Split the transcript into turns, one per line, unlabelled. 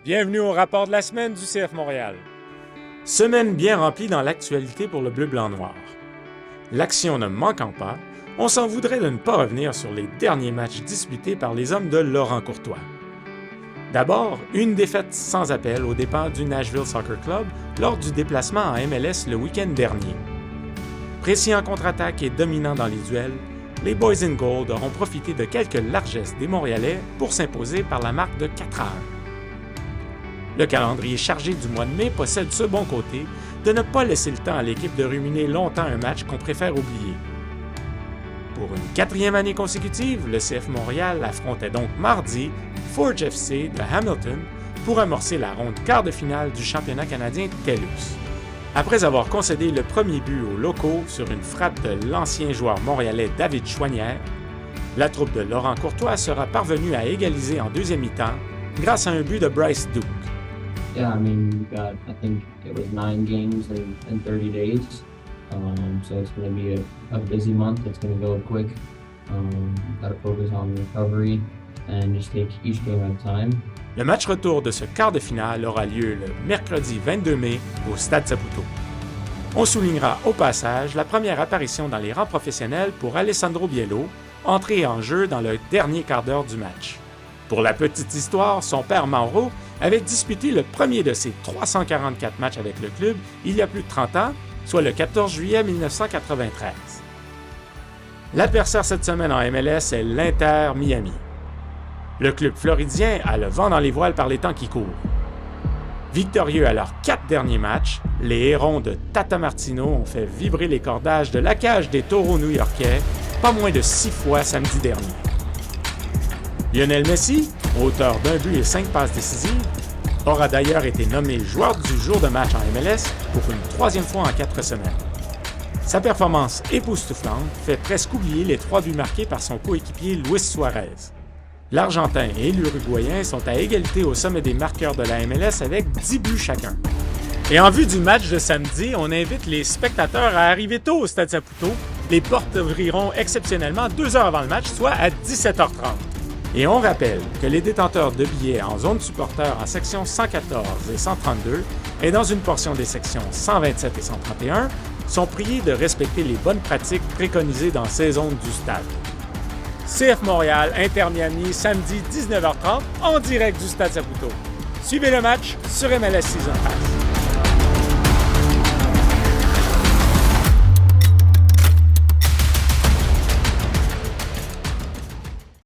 Bienvenue au rapport de la semaine du CF Montréal.
Semaine bien remplie dans l'actualité pour le bleu-blanc-noir. L'action ne manquant pas, on s'en voudrait de ne pas revenir sur les derniers matchs disputés par les hommes de Laurent Courtois. D'abord, une défaite sans appel aux dépens du Nashville Soccer Club lors du déplacement en MLS le week-end dernier. Précis en contre-attaque et dominant dans les duels, les Boys in Gold auront profité de quelques largesses des Montréalais pour s'imposer par la marque de 4-1. Le calendrier chargé du mois de mai possède ce bon côté de ne pas laisser le temps à l'équipe de ruminer longtemps un match qu'on préfère oublier. Pour une 4e année consécutive, le CF Montréal affrontait donc mardi Forge FC de Hamilton pour amorcer la ronde quart de finale du championnat canadien TELUS. Après avoir concédé le premier but aux locaux sur une frappe de l'ancien joueur montréalais David Choinière, la troupe de Laurent Courtois sera parvenue à égaliser en deuxième mi-temps grâce à un but de Bryce Duke.
Yeah, I mean, we've got, I think it was 9 games in 30 days. So it's going to be a busy month. It's going to go quick. Got to focus on recovery and just take each game at a time.
Le match retour de ce quart de finale aura lieu le mercredi 22 mai au Stade Saputo. On soulignera au passage la première apparition dans les rangs professionnels pour Alessandro Biello, entré en jeu dans le dernier quart d'heure du match. Pour la petite histoire, son père Mauro avait disputé le premier de ses 344 matchs avec le club il y a plus de 30 ans, soit le 14 juillet 1993. L'adversaire cette semaine en MLS est l'Inter Miami. Le club floridien a le vent dans les voiles par les temps qui courent. Victorieux à leurs 4 derniers matchs, les Hérons de Tata Martino ont fait vibrer les cordages de la cage des Taureaux new-yorkais pas moins de 6 fois samedi dernier. Lionel Messi, auteur d'un but et 5 passes décisives, aura d'ailleurs été nommé joueur du jour de match en MLS pour une 3e fois en 4 semaines. Sa performance époustouflante fait presque oublier les 3 buts marqués par son coéquipier Luis Suarez. L'Argentin et l'Uruguayen sont à égalité au sommet des marqueurs de la MLS avec 10 buts chacun.
Et en vue du match de samedi, on invite les spectateurs à arriver tôt au Stade Saputo. Les portes ouvriront exceptionnellement 2 heures avant le match, soit à 17h30.
Et on rappelle que les détenteurs de billets en zone supporter en section 114 et 132 et dans une portion des sections 127 et 131 sont priés de respecter les bonnes pratiques préconisées dans ces zones du stade.
CF Montréal, Inter Miami, samedi 19h30 en direct du Stade Saputo. Suivez le match sur MLS Season Pass.